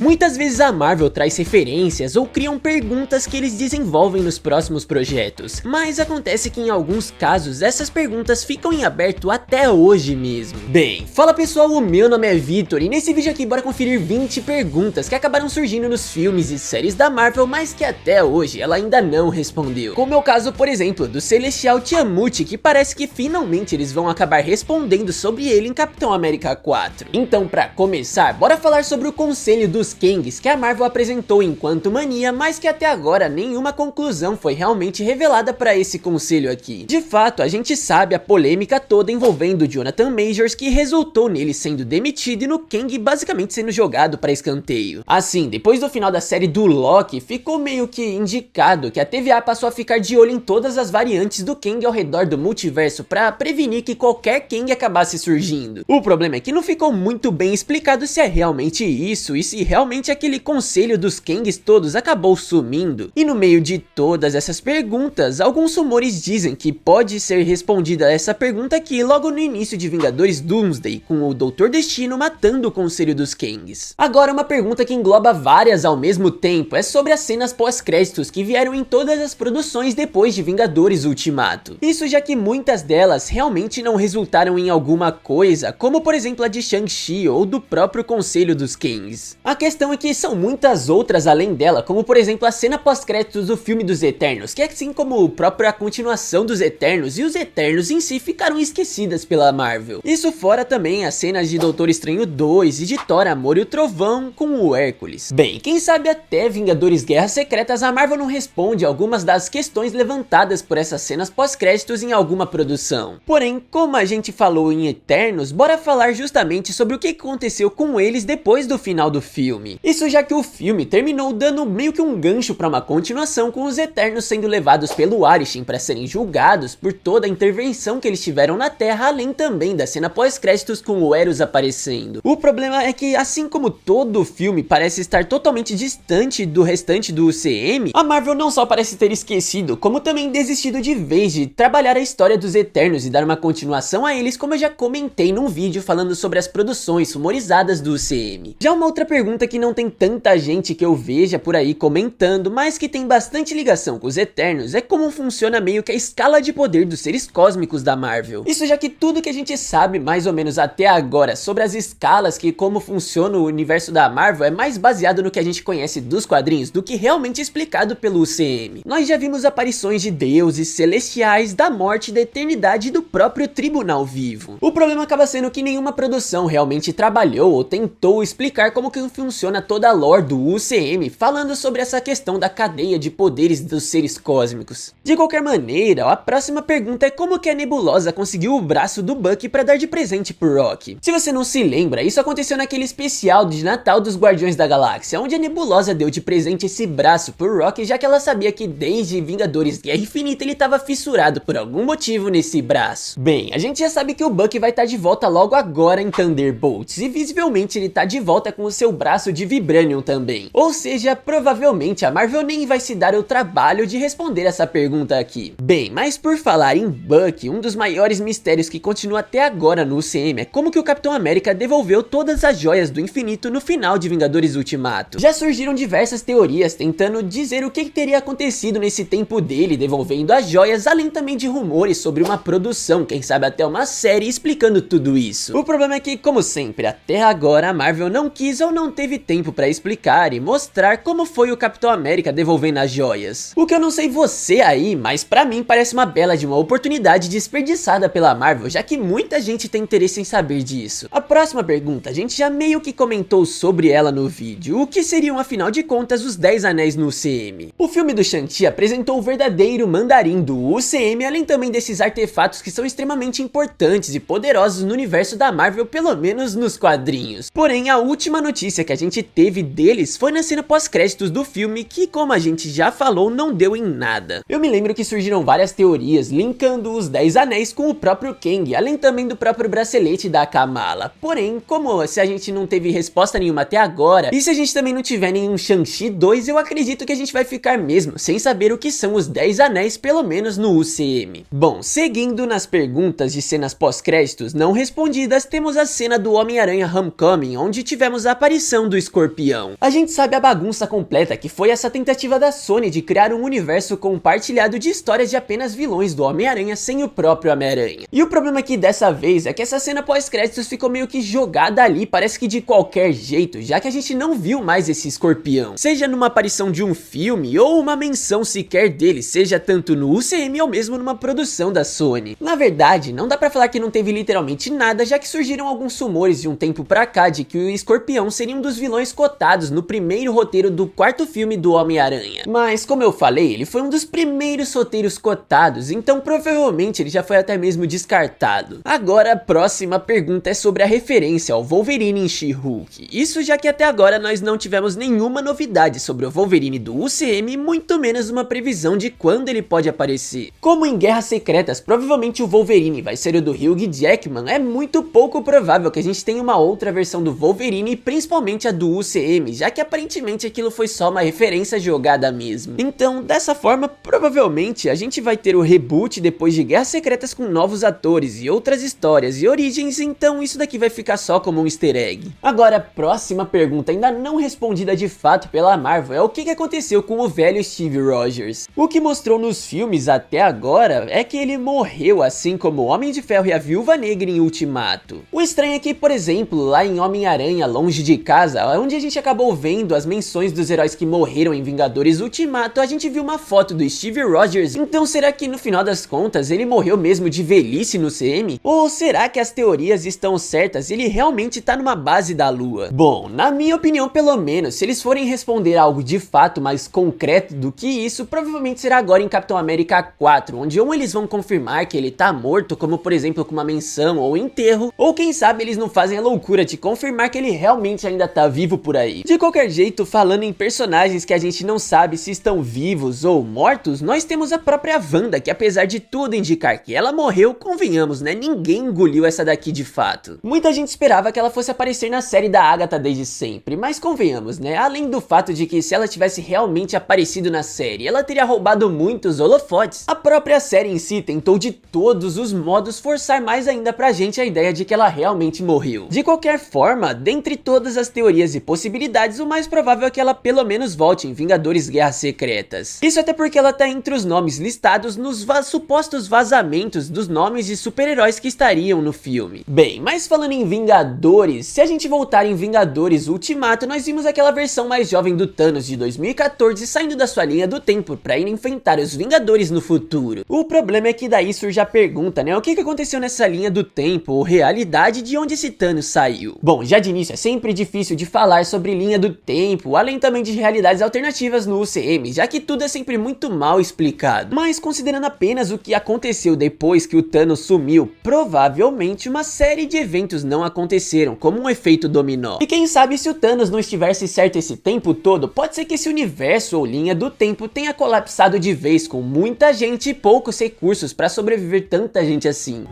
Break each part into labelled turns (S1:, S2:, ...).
S1: Muitas vezes a Marvel traz referências ou criam perguntas que eles desenvolvem nos próximos projetos, mas acontece que em alguns casos essas perguntas ficam em aberto até hoje mesmo. Bem, fala pessoal, o meu nome é Vitor e nesse vídeo aqui bora conferir 20 perguntas que acabaram surgindo nos filmes e séries da Marvel, mas que até hoje ela ainda não respondeu. Como é o caso, por exemplo, do Celestial Tiamut, que parece que finalmente eles vão acabar respondendo sobre ele em Capitão América 4. Então, pra começar, bora falar sobre o Conselho dos Kangs que a Marvel apresentou em Quantumania, mas que até agora nenhuma conclusão foi realmente revelada para esse conselho aqui. De fato, a gente sabe a polêmica toda envolvendo Jonathan Majors, que resultou nele sendo demitido e no Kang basicamente sendo jogado para escanteio. Assim, depois do final da série do Loki, ficou meio que indicado que a TVA passou a ficar de olho em todas as variantes do Kang ao redor do multiverso para prevenir que qualquer Kang acabasse surgindo. O problema é que não ficou muito bem explicado se é realmente isso e se realmente aquele conselho dos Kangs todos acabou sumindo. E no meio de todas essas perguntas, alguns rumores dizem que pode ser respondida essa pergunta aqui logo no início de Vingadores Doomsday, com o Doutor Destino matando o Conselho dos Kangs. Agora, uma pergunta que engloba várias ao mesmo tempo é sobre as cenas pós-créditos que vieram em todas as produções depois de Vingadores Ultimato. Isso já que muitas delas realmente não resultaram em alguma coisa, como por exemplo a de Shang-Chi ou do próprio Conselho dos Kangs. A questão é que são muitas outras além dela, como por exemplo a cena pós-créditos do filme dos Eternos, que assim como a própria continuação dos Eternos e os Eternos em si ficaram esquecidas pela Marvel. Isso fora também as cenas de Doutor Estranho 2 e de Thor, Amor e o Trovão com o Hércules. Bem, quem sabe até Vingadores Guerras Secretas a Marvel não responde algumas das questões levantadas por essas cenas pós-créditos em alguma produção. Porém, como a gente falou em Eternos, bora falar justamente sobre o que aconteceu com eles depois do final do filme. Isso já que o filme terminou dando meio que um gancho para uma continuação, com os Eternos sendo levados pelo Arishem para serem julgados por toda a intervenção que eles tiveram na Terra, além também da cena pós-créditos com o Eros aparecendo. O problema é que, assim como todo o filme parece estar totalmente distante do restante do UCM, a Marvel não só parece ter esquecido, como também desistido de vez de trabalhar a história dos Eternos e dar uma continuação a eles, como eu já comentei num vídeo falando sobre as produções rumorizadas do UCM. Já uma outra pergunta que não tem tanta gente que eu veja por aí comentando, mas que tem bastante ligação com os Eternos, é como funciona meio que a escala de poder dos seres cósmicos da Marvel. Isso já que tudo que a gente sabe mais ou menos até agora sobre as escalas, que como funciona o universo da Marvel, é mais baseado no que a gente conhece dos quadrinhos do que realmente explicado pelo UCM. Nós já vimos aparições de deuses, celestiais, da morte, da eternidade e do próprio tribunal vivo. O problema acaba sendo que nenhuma produção realmente trabalhou ou tentou explicar como que funciona toda a lore do UCM, falando sobre essa questão da cadeia de poderes dos seres cósmicos. De qualquer maneira, a próxima pergunta é como que a Nebulosa conseguiu o braço do Bucky para dar de presente pro Rock. Se você não se lembra, isso aconteceu naquele especial de Natal dos Guardiões da Galáxia, onde a Nebulosa deu de presente esse braço pro Rock, já que ela sabia que desde Vingadores Guerra Infinita ele estava fissurado por algum motivo nesse braço. Bem, a gente já sabe que o Bucky vai estar de volta logo agora em Thunderbolts, e visivelmente ele tá de volta com o seu braço de Vibranium também. Ou seja, provavelmente a Marvel nem vai se dar o trabalho de responder essa pergunta aqui. Bem, mas por falar em Bucky, um dos maiores mistérios que continua até agora no UCM é como que o Capitão América devolveu todas as joias do infinito no final de Vingadores Ultimato. Já surgiram diversas teorias tentando dizer o que teria acontecido nesse tempo dele devolvendo as joias, além também de rumores sobre uma produção, quem sabe até uma série explicando tudo isso. O problema é que, como sempre, até agora a Marvel não quis ou não teve tempo para explicar e mostrar como foi o Capitão América devolvendo as joias. O que eu não sei você aí, mas pra mim parece uma bela de uma oportunidade desperdiçada pela Marvel, já que muita gente tem interesse em saber disso. A próxima pergunta, a gente já meio que comentou sobre ela no vídeo. O que seriam afinal de contas os 10 anéis no UCM? O filme do Shang-Chi apresentou o verdadeiro mandarim do UCM, além também desses artefatos que são extremamente importantes e poderosos no universo da Marvel, pelo menos nos quadrinhos. Porém, a última notícia que a gente teve deles foi na cena pós-créditos do filme, que como a gente já falou, não deu em nada. Eu me lembro que surgiram várias teorias linkando os 10 anéis com o próprio Kang, além também do próprio bracelete da Kamala. Porém, como se a gente não teve resposta nenhuma até agora, e se a gente também não tiver nenhum Shang-Chi 2, eu acredito que a gente vai ficar mesmo sem saber o que são os 10 anéis, pelo menos no UCM. Bom, seguindo nas perguntas de cenas pós-créditos não respondidas, temos a cena do Homem-Aranha Homecoming, onde tivemos a aparição do Escorpião. A gente sabe a bagunça completa que foi essa tentativa da Sony de criar um universo compartilhado de histórias de apenas vilões do Homem-Aranha sem o próprio Homem-Aranha. E o problema aqui dessa vez é que essa cena pós-créditos ficou meio que jogada ali, parece que de qualquer jeito, já que a gente não viu mais esse Escorpião, seja numa aparição de um filme ou uma menção sequer dele, seja tanto no UCM ou mesmo numa produção da Sony. Na verdade, não dá pra falar que não teve literalmente nada, já que surgiram alguns rumores de um tempo pra cá de que o Escorpião seria um dos vilões cotados no primeiro roteiro do quarto filme do Homem-Aranha. Mas como eu falei, ele foi um dos primeiros roteiros cotados, então provavelmente ele já foi até mesmo descartado. Agora a próxima pergunta é sobre a referência ao Wolverine em She-Hulk. Isso já que até agora nós não tivemos nenhuma novidade sobre o Wolverine do UCM, muito menos uma previsão de quando ele pode aparecer. Como em Guerras Secretas provavelmente o Wolverine vai ser o do Hugh Jackman, é muito pouco provável que a gente tenha uma outra versão do Wolverine, principalmente a do UCM, já que aparentemente aquilo foi só uma referência jogada mesmo. Então, dessa forma, provavelmente a gente vai ter o reboot depois de Guerras Secretas com novos atores e outras histórias e origens, então isso daqui vai ficar só como um easter egg. Agora, a próxima pergunta, ainda não respondida de fato pela Marvel, é o que aconteceu com o velho Steve Rogers. O que mostrou nos filmes até agora é que ele morreu, assim como o Homem de Ferro e a Viúva Negra em Ultimato. O estranho é que, por exemplo, lá em Homem-Aranha Longe de Casa, onde a gente acabou vendo as menções dos heróis que morreram em Vingadores Ultimato, a gente viu uma foto do Steve Rogers. Então será que no final das contas ele morreu mesmo de velhice no CM? Ou será que as teorias estão certas e ele realmente tá numa base da lua? Bom, na minha opinião pelo menos, se eles forem responder algo de fato mais concreto do que isso, provavelmente será agora em Capitão América 4, onde ou eles vão confirmar que ele tá morto, como por exemplo com uma menção ou enterro, ou quem sabe eles não fazem a loucura de confirmar que ele realmente ainda tá vivo por aí. De qualquer jeito, falando em personagens que a gente não sabe se estão vivos ou mortos, nós temos a própria Wanda, que apesar de tudo indicar que ela morreu, convenhamos, né, ninguém engoliu essa daqui de fato. Muita gente esperava que ela fosse aparecer na série da Agatha desde sempre, mas convenhamos, né, além do fato de que se ela tivesse realmente aparecido na série, ela teria roubado muitos holofotes, a própria série em si tentou de todos os modos forçar mais ainda pra gente a ideia de que ela realmente morreu. De qualquer forma, dentre todas as teorias e possibilidades, o mais provável é que ela pelo menos volte em Vingadores Guerras Secretas. Isso até porque ela tá entre os nomes listados nos supostos vazamentos dos nomes de super-heróis que estariam no filme. Bem, mas falando em Vingadores, se a gente voltar em Vingadores Ultimato, nós vimos aquela versão mais jovem do Thanos de 2014 saindo da sua linha do tempo pra ir enfrentar os Vingadores no futuro. O problema é que daí surge a pergunta, né, o que aconteceu nessa linha do tempo ou realidade de onde esse Thanos saiu? Bom, já de início é sempre difícil de falar sobre linha do tempo, além também de realidades alternativas no UCM, já que tudo é sempre muito mal explicado. Mas considerando apenas o que aconteceu depois que o Thanos sumiu, provavelmente uma série de eventos não aconteceram, como um efeito dominó. E quem sabe se o Thanos não estivesse certo esse tempo todo, pode ser que esse universo ou linha do tempo tenha colapsado de vez com muita gente e poucos recursos para sobreviver tanta gente assim.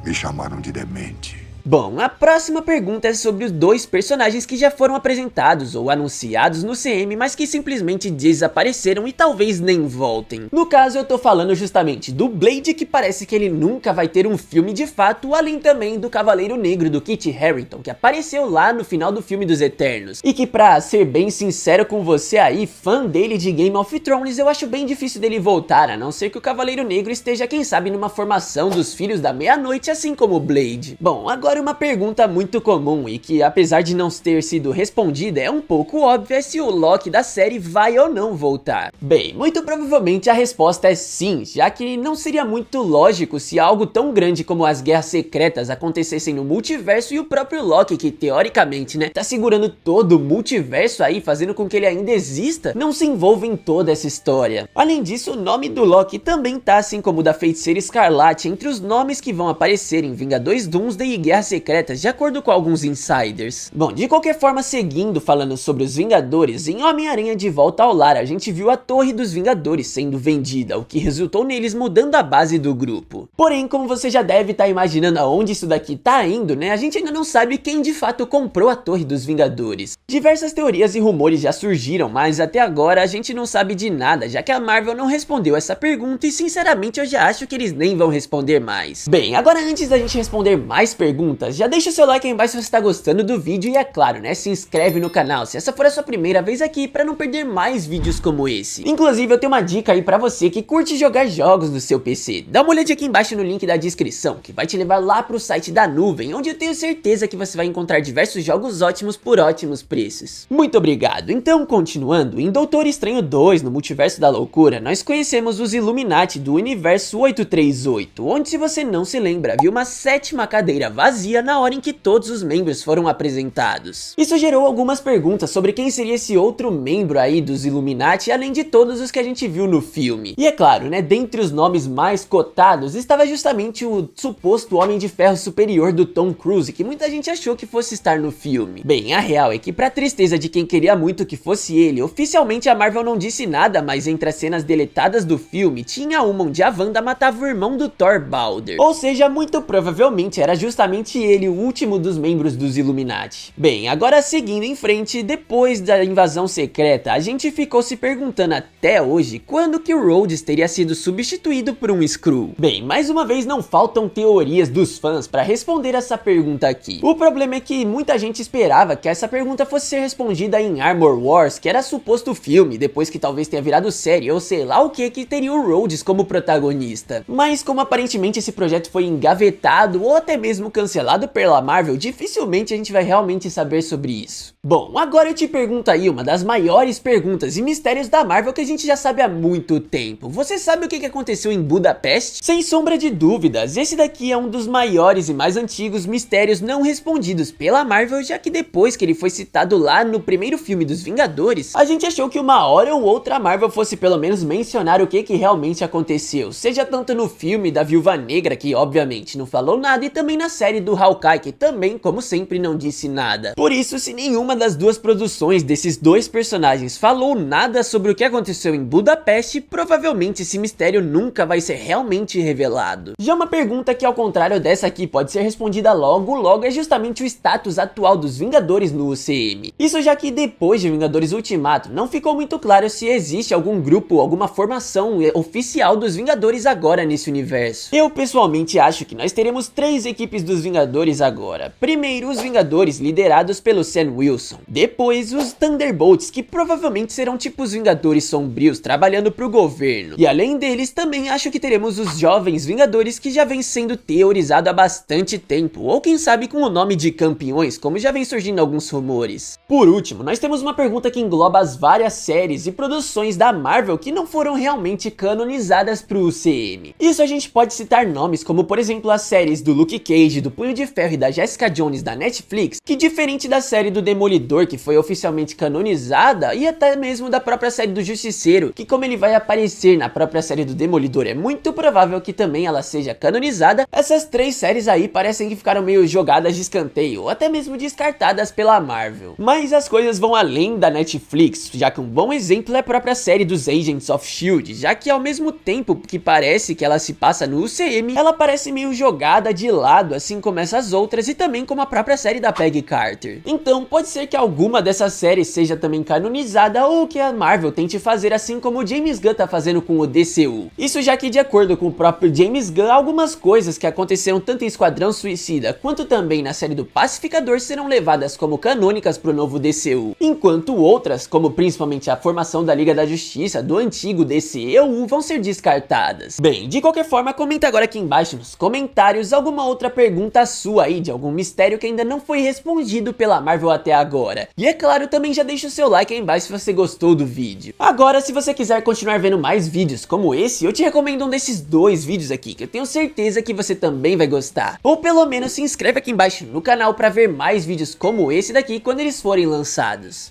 S2: Me chamaram de demente.
S1: Bom, a próxima pergunta é sobre os dois personagens que já foram apresentados ou anunciados no CM, mas que simplesmente desapareceram e talvez nem voltem. No caso, eu tô falando justamente do Blade, que parece que ele nunca vai ter um filme de fato, além também do Cavaleiro Negro do Kit Harington, que apareceu lá no final do filme dos Eternos, e que, pra ser bem sincero com você aí, fã dele de Game of Thrones, eu acho bem difícil dele voltar, a não ser que o Cavaleiro Negro esteja, quem sabe, numa formação dos Filhos da Meia-Noite, assim como o Blade. Bom, agora uma pergunta muito comum e que, apesar de não ter sido respondida, é um pouco óbvia se o Loki da série vai ou não voltar. Bem, muito provavelmente a resposta é sim, já que não seria muito lógico se algo tão grande como as Guerras Secretas acontecessem no multiverso e o próprio Loki, que teoricamente, né, tá segurando todo o multiverso aí, fazendo com que ele ainda exista, não se envolva em toda essa história. Além disso, o nome do Loki também tá, assim como o da Feiticeira Escarlate, entre os nomes que vão aparecer em Vingadores Doomsday e Guerras Secretas, de acordo com alguns insiders. Bom, de qualquer forma, seguindo falando sobre os Vingadores, em Homem-Aranha de Volta ao Lar, a gente viu a Torre dos Vingadores sendo vendida, o que resultou neles mudando a base do grupo. Porém, como você já deve estar imaginando aonde isso daqui tá indo, né, a gente ainda não sabe quem de fato comprou a Torre dos Vingadores. Diversas teorias e rumores já surgiram, mas até agora a gente não sabe de nada, já que a Marvel não respondeu essa pergunta e sinceramente eu já acho que eles nem vão responder mais. Bem, agora antes da gente responder mais perguntas, perguntas, já deixa o seu like aí embaixo se você tá gostando do vídeo e é claro, né, se inscreve no canal se essa for a sua primeira vez aqui pra não perder mais vídeos como esse. Inclusive eu tenho uma dica aí pra você que curte jogar jogos no seu PC. Dá uma olhadinha aqui embaixo no link da descrição, que vai te levar lá pro site da nuvem, onde eu tenho certeza que você vai encontrar diversos jogos ótimos por ótimos preços. Muito obrigado. Então, continuando, em Doutor Estranho 2, no Multiverso da Loucura, nós conhecemos os Illuminati do Universo 838, onde, se você não se lembra, havia uma 7ª cadeira vazia na hora em que todos os membros foram apresentados. Isso gerou algumas perguntas sobre quem seria esse outro membro aí dos Illuminati, além de todos os que a gente viu no filme. E é claro, né, dentre os nomes mais cotados estava justamente o suposto Homem de Ferro superior do Tom Cruise, que muita gente achou que fosse estar no filme. Bem, a real é que, pra tristeza de quem queria muito que fosse ele, oficialmente a Marvel não disse nada, mas entre as cenas deletadas do filme tinha uma onde a Wanda matava o irmão do Thor, Balder. Ou seja, muito provavelmente era justamente ele o último dos membros dos Illuminati. Bem, agora seguindo em frente, depois da invasão secreta, a gente ficou se perguntando até hoje quando que o Rhodes teria sido substituído por um Skrull. Bem, mais uma vez não faltam teorias dos fãs para responder essa pergunta aqui. O problema é que muita gente esperava que essa pergunta fosse ser respondida em Armor Wars, que era suposto filme, depois que talvez tenha virado série ou sei lá o que teria o Rhodes como protagonista. Mas como aparentemente esse projeto foi engavetado ou até mesmo cancelado pela Marvel, dificilmente a gente vai realmente saber sobre isso. Bom, agora eu te pergunto aí uma das maiores perguntas e mistérios da Marvel que a gente já sabe há muito tempo. Você sabe o que aconteceu em Budapeste? Sem sombra de dúvidas, esse daqui é um dos maiores e mais antigos mistérios não respondidos pela Marvel, já que depois que ele foi citado lá no primeiro filme dos Vingadores, a gente achou que uma hora ou outra a Marvel fosse pelo menos mencionar o que realmente aconteceu, seja tanto no filme da Viúva Negra, que obviamente não falou nada, e também na série do Hawkeye, que também, como sempre, não disse nada. Por isso, se nenhuma das duas produções desses dois personagens falou nada sobre o que aconteceu em Budapeste, provavelmente esse mistério nunca vai ser realmente revelado. Já uma pergunta que, ao contrário dessa aqui, pode ser respondida logo é justamente o status atual dos Vingadores no UCM. Isso já que depois de Vingadores Ultimato, não ficou muito claro se existe algum grupo, alguma formação oficial dos Vingadores agora nesse universo. Eu pessoalmente acho que nós teremos 3 equipes dos Vingadores agora. Primeiro, os Vingadores liderados pelo Sam Wilson. Depois, os Thunderbolts, que provavelmente serão tipo os Vingadores sombrios trabalhando pro governo. E além deles, também acho que teremos os Jovens Vingadores, que já vem sendo teorizado há bastante tempo, ou quem sabe com o nome de Campeões, como já vem surgindo alguns rumores. Por último, nós temos uma pergunta que engloba as várias séries e produções da Marvel que não foram realmente canonizadas pro UCM. Isso a gente pode citar nomes como, por exemplo, as séries do Luke Cage, do Punho de Ferro e da Jessica Jones da Netflix, que diferente da série do Demolidor, que foi oficialmente canonizada, e até mesmo da própria série do Justiceiro, que como ele vai aparecer na própria série do Demolidor, é muito provável que também ela seja canonizada, essas 3 séries aí parecem que ficaram meio jogadas de escanteio, ou até mesmo descartadas pela Marvel. Mas as coisas vão além da Netflix, já que um bom exemplo é a própria série dos Agents of S.H.I.E.L.D., já que ao mesmo tempo que parece que ela se passa no UCM, ela parece meio jogada de lado, assim como essas outras, e também como a própria série da Peggy Carter. Então pode ser que alguma dessas séries seja também canonizada, ou que a Marvel tente fazer assim como o James Gunn tá fazendo com o DCU. Isso já que, de acordo com o próprio James Gunn, algumas coisas que aconteceram tanto em Esquadrão Suicida quanto também na série do Pacificador serão levadas como canônicas pro novo DCU, enquanto outras, como principalmente a formação da Liga da Justiça do antigo DCEU, vão ser descartadas. Bem, de qualquer forma, comenta agora aqui embaixo nos comentários alguma outra pergunta sua aí de algum mistério que ainda não foi respondido pela Marvel até agora. E é claro, também já deixa o seu like aí embaixo se você gostou do vídeo. Agora, se você quiser continuar vendo mais vídeos como esse, eu te recomendo um desses 2 vídeos aqui, que eu tenho certeza que você também vai gostar. Ou pelo menos se inscreve aqui embaixo no canal para ver mais vídeos como esse daqui quando eles forem lançados.